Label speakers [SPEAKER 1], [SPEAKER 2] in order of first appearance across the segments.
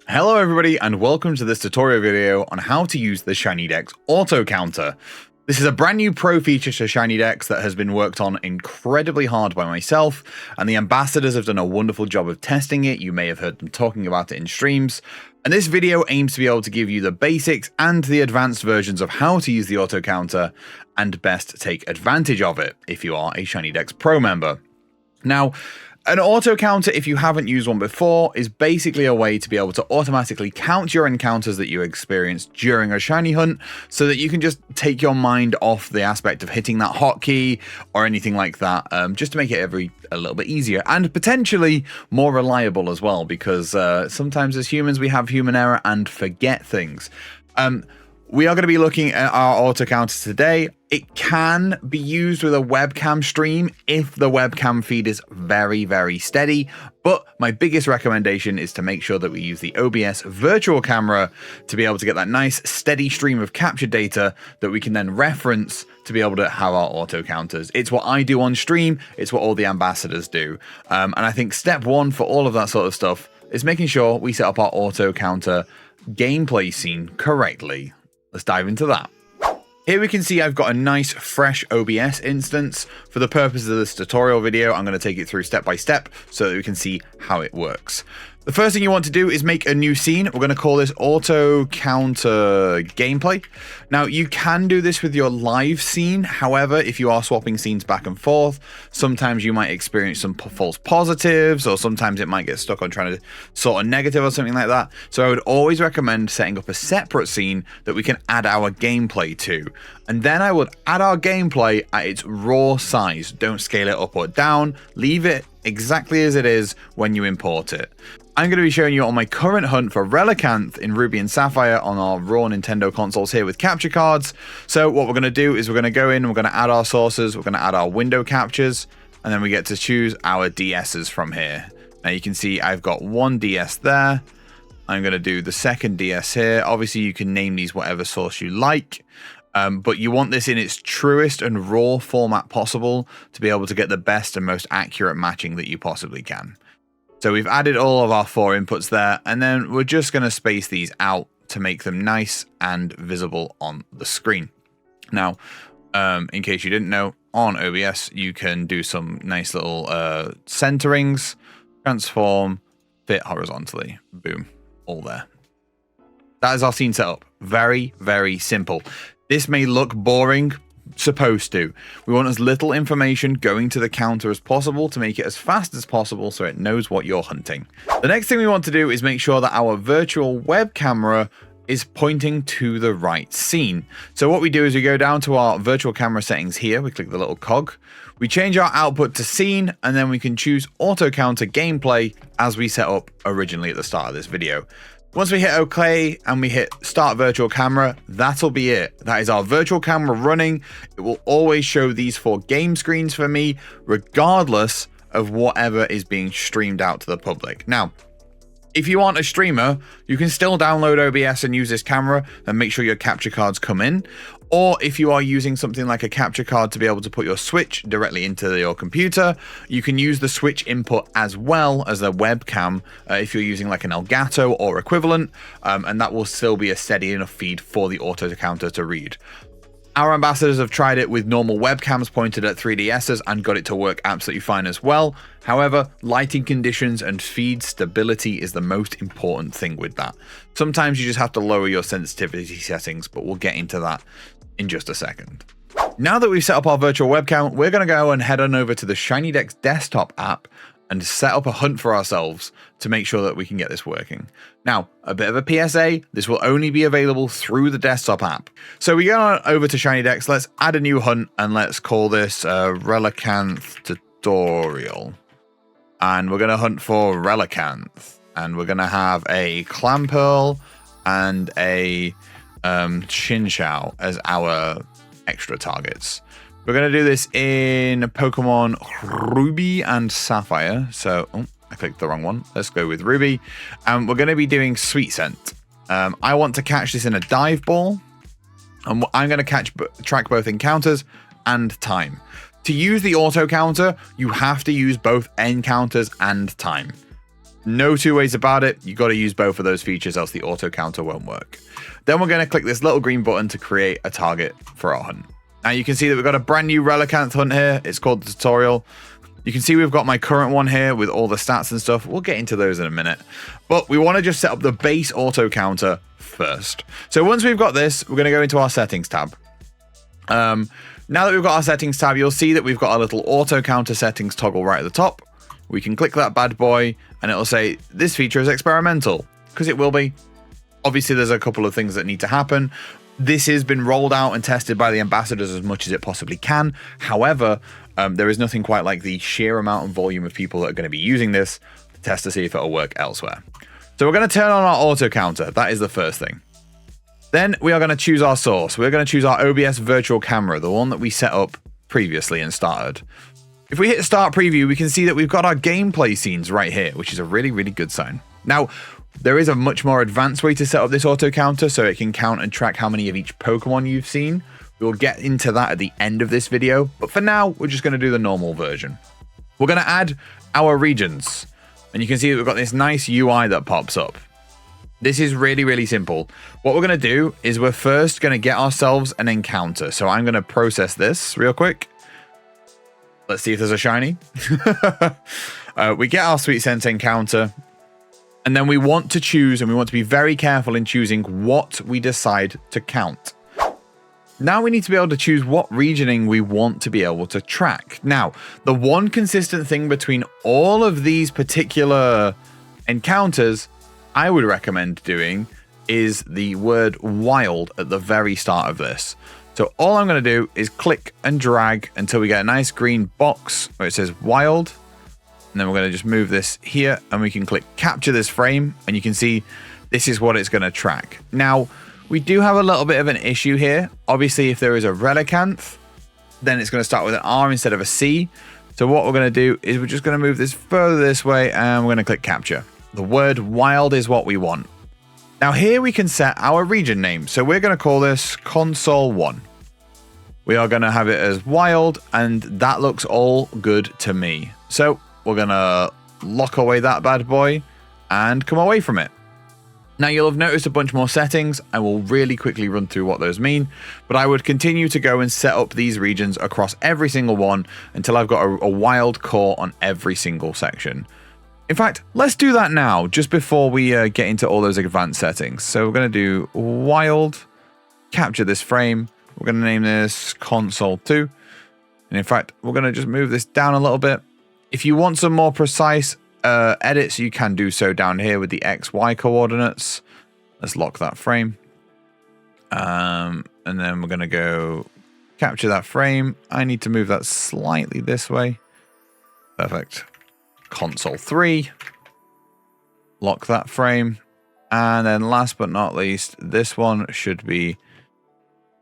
[SPEAKER 1] Hello everybody and welcome to this tutorial video on how to use the ShinyDex Auto Counter. This is a brand new pro feature to ShinyDex that has been worked on incredibly hard by myself, and the ambassadors have done a wonderful job of testing it. You may have heard them talking about it in streams. And this video aims to be able to give you the basics and the advanced versions of how to use the auto counter and best take advantage of it if you are a ShinyDex Pro member. Now, an auto counter, if you haven't used one before, is basically a way to be able to automatically count your encounters that you experience during a shiny hunt so that you can just take your mind off the aspect of hitting that hotkey or anything like that, just to make it a little bit easier and potentially more reliable as well, because sometimes as humans we have human error and forget things. We are going to be looking at our auto counter today. It can be used with a webcam stream if the webcam feed is very, very steady. But my biggest recommendation is to make sure that we use the OBS virtual camera to be able to get that nice steady stream of captured data that we can then reference to be able to have our auto counters. It's what I do on stream. It's what all the ambassadors do. And I think step one for all of that sort of stuff is making sure we set up our auto counter gameplay scene correctly. Let's dive into that. Here we can see I've got a nice fresh OBS instance. For the purpose of this tutorial video, I'm going to take it through step by step so that we can see how it works. The first thing you want to do is make a new scene. We're going to call this Auto Counter Gameplay. Now, you can do this with your live scene. However, if you are swapping scenes back and forth, sometimes you might experience some false positives, or sometimes it might get stuck on trying to sort a negative or something like that. So I would always recommend setting up a separate scene that we can add our gameplay to. And then I would add our gameplay at its raw size. Don't scale it up or down. Leave it exactly as it is when you import it. I'm going to be showing you on my current hunt for Relicanth in Ruby and Sapphire on our raw Nintendo consoles here with capture cards. So what we're going to do is we're going to go in, we're going to add our sources, we're going to add our window captures, and then we get to choose our DSs from here. Now you can see I've got one DS there. I'm going to do the second DS here. Obviously you can name these whatever source you like. But you want this in its truest and raw format possible to be able to get the best and most accurate matching that you possibly can. So we've added all of our 4 inputs there, and then we're just going to space these out to make them nice and visible on the screen. Now, in case you didn't know, on OBS, you can do some nice little centerings, transform, fit horizontally. Boom, all there. That is our scene setup. Very, very simple. This may look boring, supposed to. We want as little information going to the counter as possible to make it as fast as possible so it knows what you're hunting. The next thing we want to do is make sure that our virtual web camera is pointing to the right scene. So what we do is we go down to our virtual camera settings here. We click the little cog. We change our output to scene, and then we can choose auto counter gameplay as we set up originally at the start of this video. Once we hit OK and we hit start virtual camera, that'll be it. That is our virtual camera running. It will always show these 4 game screens for me, regardless of whatever is being streamed out to the public. Now, if you aren't a streamer, you can still download OBS and use this camera and make sure your capture cards come in. Or if you are using something like a capture card to be able to put your Switch directly into your computer, you can use the Switch input as well as the webcam if you're using like an Elgato or equivalent, and that will still be a steady enough feed for the auto counter to read. Our ambassadors have tried it with normal webcams pointed at 3DSs and got it to work absolutely fine as well. However, lighting conditions and feed stability is the most important thing with that. Sometimes you just have to lower your sensitivity settings, but we'll get into that in just a second. Now that we've set up our virtual webcam, we're going to go and head on over to the ShinyDex desktop app and set up a hunt for ourselves to make sure that we can get this working. Now, a bit of a PSA, this will only be available through the desktop app. So we go on over to ShinyDex, let's add a new hunt, and let's call this Relicanth tutorial. And we're going to hunt for Relicanth. And we're going to have a Clamperl and a Chinchou as our extra targets. We're going to do this in Pokemon Ruby and Sapphire. So, I clicked the wrong one. Let's go with Ruby. And we're going to be doing Sweet Scent. I want to catch this in a dive ball. And I'm going to track both encounters and time. To use the auto counter, you have to use both encounters and time. No two ways about it. You got to use both of those features, else the auto counter won't work. Then we're going to click this little green button to create a target for our hunt. Now you can see that we've got a brand new Relicanth hunt here. It's called the tutorial. You can see we've got my current one here with all the stats and stuff. We'll get into those in a minute. But we want to just set up the base auto counter first. So once we've got this, we're going to go into our settings tab. Now that we've got our settings tab, you'll see that we've got a little auto counter settings toggle right at the top. We can click that bad boy and it'll say this feature is experimental, because it will be. Obviously, there's a couple of things that need to happen. This has been rolled out and tested by the ambassadors as much as it possibly can. However, there is nothing quite like the sheer amount and volume of people that are going to be using this to test to see if it'll work elsewhere. So we're going to turn on our auto counter. That is the first thing. Then we are going to choose our source. We're going to choose our OBS virtual camera, the one that we set up previously and started. If we hit start preview, we can see that we've got our gameplay scenes right here, which is a really, really good sign. Now, there is a much more advanced way to set up this auto counter so it can count and track how many of each Pokemon you've seen. We'll get into that at the end of this video, but for now, we're just going to do the normal version. We're going to add our regions, and you can see that we've got this nice UI that pops up. This is really, really simple. What we're going to do is we're first going to get ourselves an encounter. So I'm going to process this real quick. Let's see if there's a shiny. We get our Sweet Sense encounter. And then we want to choose, and we want to be very careful in choosing what we decide to count. Now we need to be able to choose what regioning we want to be able to track. Now, the one consistent thing between all of these particular encounters I would recommend doing is the word wild at the very start of this. So all I'm going to do is click and drag until we get a nice green box where it says wild. And then we're going to just move this here and we can click capture this frame and you can see this is what it's going to track. Now, we do have a little bit of an issue here. Obviously, if there is a Relicanth, then it's going to start with an R instead of a C. So what we're going to do is we're just going to move this further this way and we're going to click capture. The word wild is what we want. Now here we can set our region name. So we're going to call this console 1. We are going to have it as wild and that looks all good to me. So we're going to lock away that bad boy and come away from it. Now you'll have noticed a bunch more settings. I will really quickly run through what those mean, but I would continue to go and set up these regions across every single one until I've got a wild core on every single section. In fact, let's do that now, just before we get into all those advanced settings. So we're going to do wild, capture this frame. We're going to name this console 2. And in fact, we're going to just move this down a little bit. If you want some more precise edits, you can do so down here with the XY coordinates. Let's lock that frame. And then we're going to go capture that frame. I need to move that slightly this way. Perfect. Console 3. Lock that frame. And then last but not least, this one should be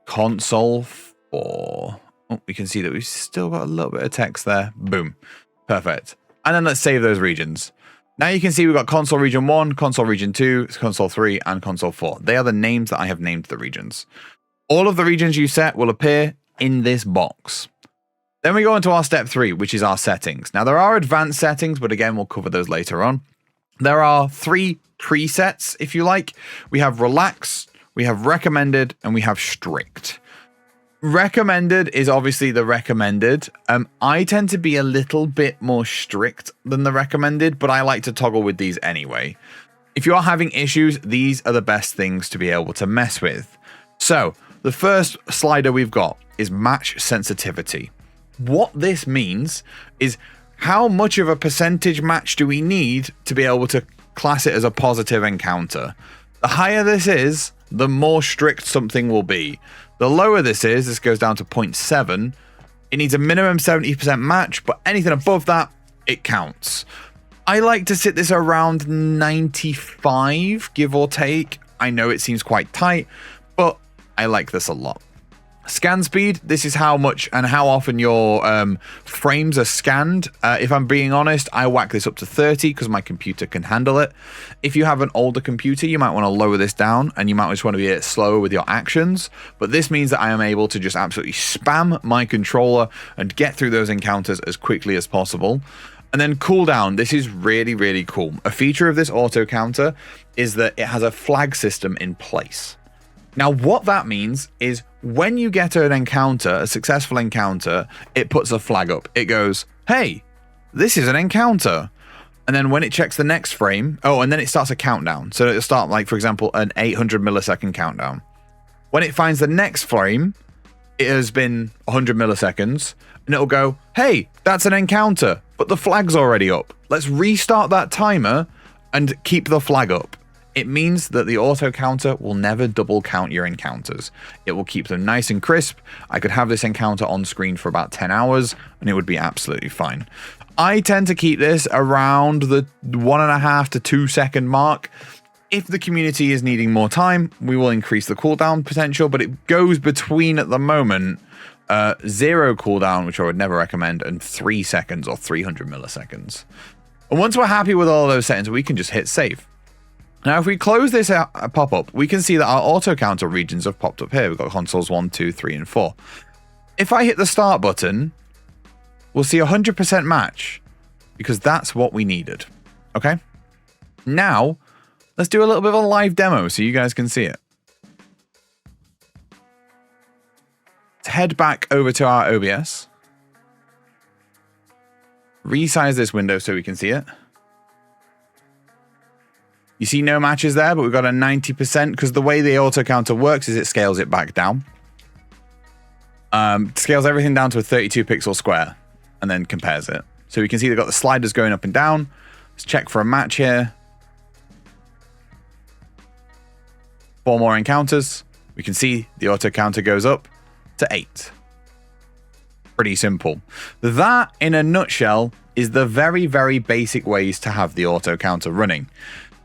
[SPEAKER 1] console 4. Oh, we can see that we've still got a little bit of text there. Boom. Perfect. And then let's save those regions. Now you can see we've got console region 1, console region 2, console 3, and console 4. They are the names that I have named the regions. All of the regions you set will appear in this box. Then we go into our step 3, which is our settings. Now there are advanced settings, but again, we'll cover those later on. There are 3 presets, if you like. We have relax, we have recommended, and we have strict. Recommended is obviously the recommended. I tend to be a little bit more strict than the recommended, but I like to toggle with these anyway. If you are having issues, these are the best things to be able to mess with. So the first slider we've got is match sensitivity. What this means is how much of a percentage match do we need to be able to class it as a positive encounter? The higher this is, the more strict something will be. The lower this goes down to 0.7. It needs a minimum 70% match, but anything above that, it counts. I like to sit this around 95, give or take. I know it seems quite tight, but I like this a lot. Scan speed, this is how much and how often your frames are scanned. If I'm being honest, I whack this up to 30 because my computer can handle it. If you have an older computer, you might want to lower this down and you might just want to be a bit slower with your actions. But this means that I am able to just absolutely spam my controller and get through those encounters as quickly as possible. And then cooldown. This is really, really cool. A feature of this auto counter is that it has a flag system in place. Now, what that means is when you get an encounter, a successful encounter, it puts a flag up. It goes, hey, this is an encounter. And then when it checks the next frame, oh, and then it starts a countdown. So it'll start, like, for example, an 800 millisecond countdown. When it finds the next frame, it has been 100 milliseconds, and it'll go, hey, that's an encounter, but the flag's already up. Let's restart that timer and keep the flag up. It means that the auto counter will never double count your encounters. It will keep them nice and crisp. I could have this encounter on screen for about 10 hours and it would be absolutely fine. I tend to keep this around the 1.5 to 2 second mark. If the community is needing more time, we will increase the cooldown potential, but it goes between, at the moment, 0 cooldown, which I would never recommend, and 3 seconds or 300 milliseconds. And once we're happy with all those settings, we can just hit save. Now, if we close this pop-up, we can see that our auto counter regions have popped up here. We've got consoles 1, 2, 3, and 4. If I hit the start button, we'll see 100% match because that's what we needed. Okay? Now, let's do a little bit of a live demo so you guys can see it. Let's head back over to our OBS. Resize this window so we can see it. You see no matches there, but we've got a 90% because the way the auto counter works is it scales it back down. Scales everything down to a 32 pixel square and then compares it. So we can see they've got the sliders going up and down. Let's check for a match here. 4 more encounters. We can see the auto counter goes up to 8. Pretty simple. That, in a nutshell, is the very, very basic ways to have the auto counter running.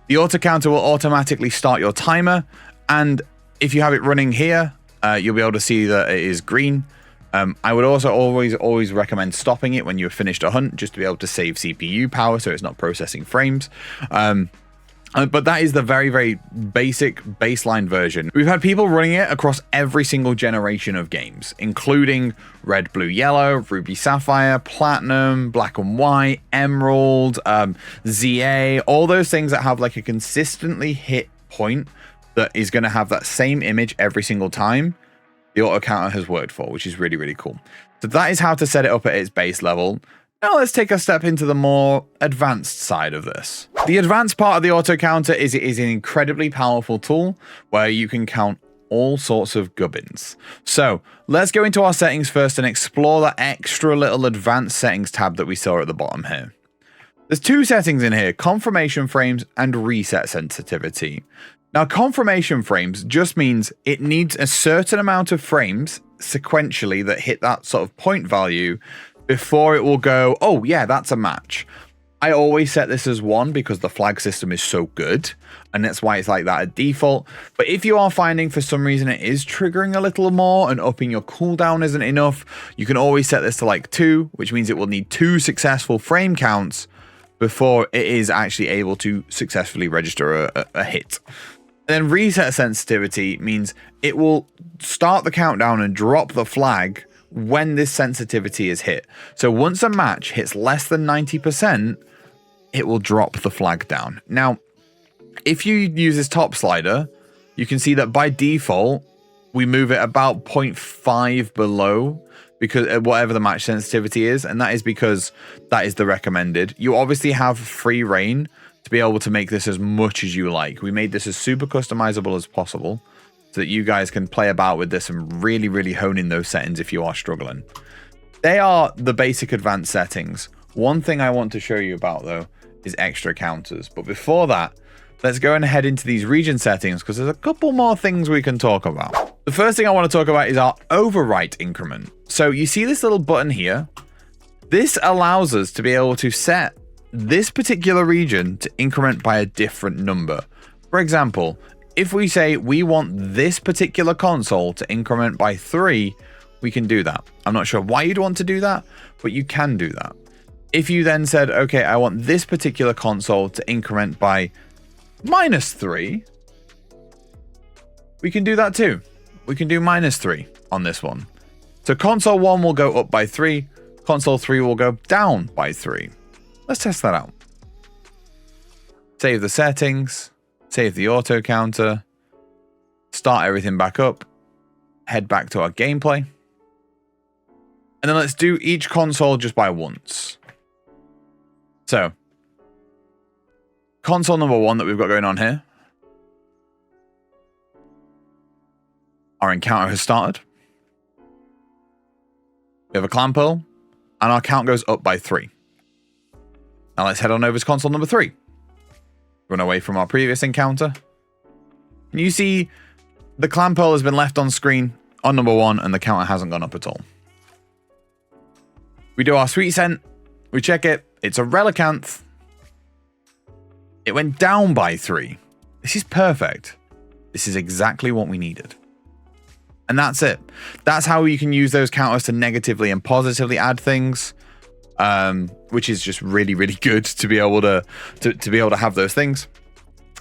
[SPEAKER 1] The auto counter will automatically start your timer, and if you have it running here, you'll be able to see that it is green. I would also always recommend stopping it when you've finished a hunt, just to be able to save CPU power so it's not processing frames. But that is the very, very basic baseline version. We've had people running it across every single generation of games, including Red, Blue, Yellow, Ruby, Sapphire, Platinum, Black and White, Emerald, ZA, all those things that have like a consistently hit point that is going to have that same image every single time. The auto counter has worked for, which is really, really cool. So that is how to set it up at its base level. Now let's take a step into the more advanced side of this. The advanced part of the auto counter is it is an incredibly powerful tool where you can count all sorts of gubbins. So let's go into our settings first and explore that extra little advanced settings tab that we saw at the bottom here. There's 2 settings in here, confirmation frames and reset sensitivity. Now, confirmation frames just means it needs a certain amount of frames sequentially that hit that sort of point value before it will go, oh yeah, that's a match. I always set this as 1 because the flag system is so good, and that's why it's like that at default. But if you are finding for some reason it is triggering a little more and upping your cooldown isn't enough, you can always set this to like 2, which means it will need 2 successful frame counts before it is actually able to successfully register a hit. And then reset sensitivity means it will start the countdown and drop the flag when this sensitivity is hit. So once a match hits less than 90%, it will drop the flag down. Now, if you use this top slider, you can see that by default, we move it about 0.5 below because whatever the match sensitivity is, and that is because that is the recommended. You obviously have free reign to be able to make this as much as you like. We made this as super customizable as possible so that you guys can play about with this and really, really hone in those settings if you are struggling. They are the basic advanced settings. One thing I want to show you about, though, is extra counters. But before that, let's go and head into these region settings because there's a couple more things we can talk about. The first thing I want to talk about is our Overwrite increment. So you see this little button here? This allows us to be able to set this particular region to increment by a different number. For example, if we say we want this particular console to increment by 3, we can do that. I'm not sure why you'd want to do that, but you can do that. If you then said, okay, I want this particular console to increment by -3, we can do that too. We can do -3 on this one. So console 1 will go up by 3, console 3 will go down by 3. Let's test that out. Save the settings, save the auto counter, start everything back up, head back to our gameplay. And then let's do each console just by once. So, console number 1 that we've got going on here. Our encounter has started. We have a clan pearl, and our count goes up by 3. Now let's head on over to console number 3. Run away from our previous encounter. And you see the clan pearl has been left on screen on number 1, and the counter hasn't gone up at all. We do our sweet scent. We check it. It's a relicanth. It went down by 3. This is perfect. This is exactly what we needed. And that's it. That's how you can use those counters to negatively and positively add things, which is just really, really good to be able to have those things.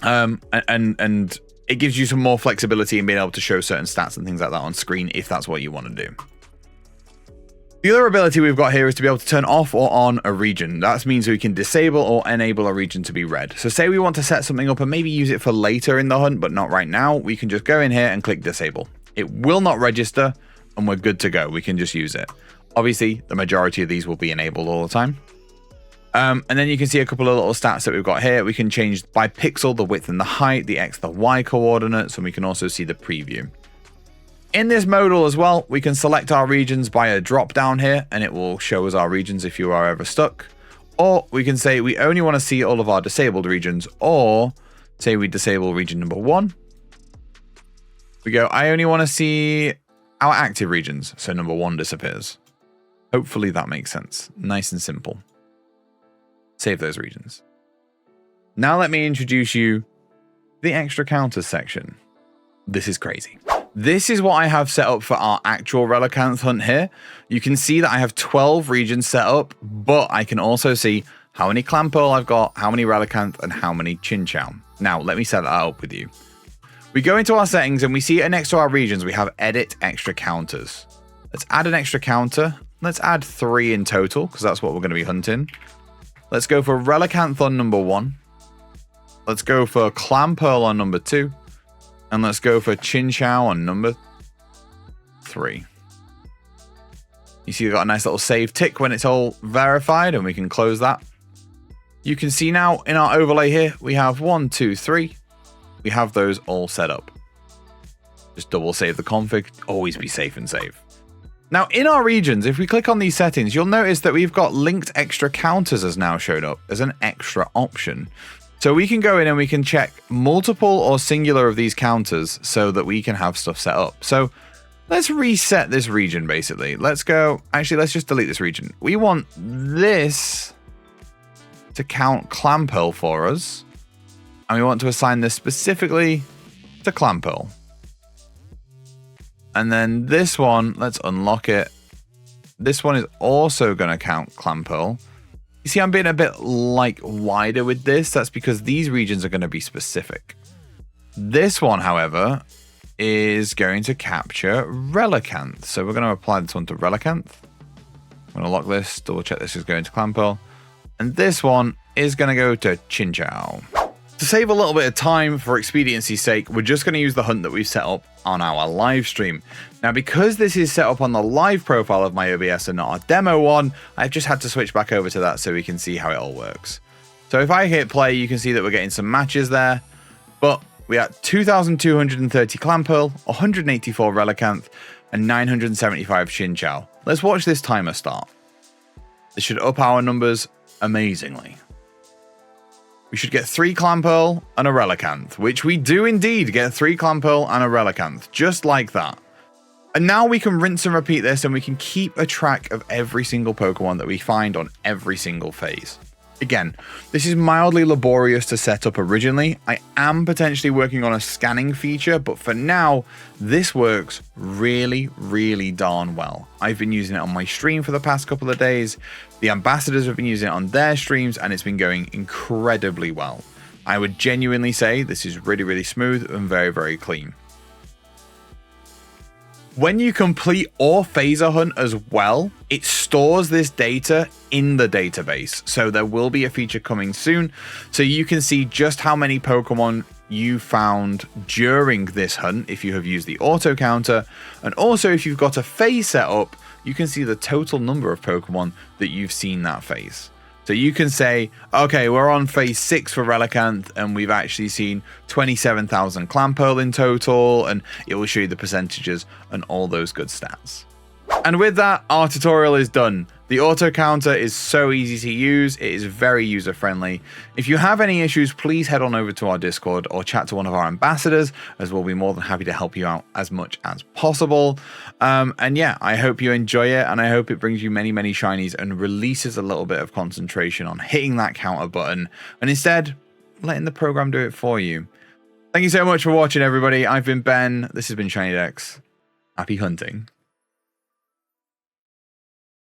[SPEAKER 1] And it gives you some more flexibility in being able to show certain stats and things like that on screen if that's what you want to do. The other ability we've got here is to be able to turn off or on a region. That means we can disable or enable a region to be red. So say we want to set something up and maybe use it for later in the hunt, but not right now. We can just go in here and click disable. It will not register and we're good to go. We can just use it. Obviously, the majority of these will be enabled all the time. And then you can see a couple of little stats that we've got here. We can change by pixel the width and the height, the X, the Y coordinates, and we can also see the preview. In this modal as well, we can select our regions by a drop down here, and it will show us our regions if you are ever stuck. Or we can say we only want to see all of our disabled regions, or say we disable region number 1. We go, I only want to see our active regions, so number 1 disappears. Hopefully that makes sense. Nice and simple. Save those regions. Now let me introduce you to the extra counters section. This is crazy. This is what I have set up for our actual relicanth hunt here. You can see that I have 12 regions set up, but I can also see how many clan pearl I've got, how many relicanth, and how many chinchou. Now, let me set that up with you. We go into our settings and we see next to our regions, we have edit extra counters. Let's add an extra counter. Let's add 3 in total, because that's what we're going to be hunting. Let's go for relicanth on number 1. Let's go for clan pearl on number 2. And let's go for chinchou on number 3. You see we've got a nice little save tick when it's all verified, and we can close that. You can see now in our overlay here, we have 1, 2, 3. We have those all set up. Just double save the config. Always be safe and save. Now in our regions, if we click on these settings, you'll notice that we've got linked extra counters has now showed up as an extra option. So we can go in and we can check multiple or singular of these counters so that we can have stuff set up. So let's reset this region basically. Let's go, actually, let's just delete this region. We want this to count clan pearl for us. And we want to assign this specifically to clan pearl. And then this one, let's unlock it. This one is also going to count clan pearl. You see, I'm being a bit wider with this. That's because these regions are going to be specific. This one, however, is going to capture relicanth. So we're going to apply this one to relicanth. I'm going to lock this, double check this is going to clan pearl. And this one is going to go to chinchou. To save a little bit of time for expediency's sake, we're just going to use the hunt that we've set up on our live stream. Now, because this is set up on the live profile of my OBS and not our demo one, I've just had to switch back over to that so we can see how it all works. So if I hit play, you can see that we're getting some matches there, but we are 2,230 clan pearl, 184 relicanth, and 975 chinchou. Let's watch this timer start. This should up our numbers amazingly. We should get 3 clan pearl and a relicanth, which we do indeed get 3 clan pearl and a relicanth, just like that. And now we can rinse and repeat this, and we can keep a track of every single Pokemon that we find on every single phase. Again, this is mildly laborious to set up originally. I am potentially working on a scanning feature, but for now, this works really, really darn well. I've been using it on my stream for the past couple of days. The ambassadors have been using it on their streams, and it's been going incredibly well. I would genuinely say this is really, really smooth and very, very clean. When you complete or phase a hunt as well, it stores this data in the database. So there will be a feature coming soon, so you can see just how many Pokemon you found during this hunt if you have used the auto counter. And also if you've got a phase set up, you can see the total number of Pokemon that you've seen that phase. So you can say, okay, we're on phase 6 for Relicanth, and we've actually seen 27,000 Clamperl in total, and it will show you the percentages and all those good stats. And with that, our tutorial is done. The auto counter is so easy to use. It is very user friendly. If you have any issues, please head on over to our Discord or chat to one of our ambassadors, as we'll be more than happy to help you out as much as possible. And yeah, I hope you enjoy it, and I hope it brings you many, many shinies and releases a little bit of concentration on hitting that counter button and instead letting the program do it for you. Thank you so much for watching, everybody. I've been Ben. This has been ShinyDex. Happy hunting.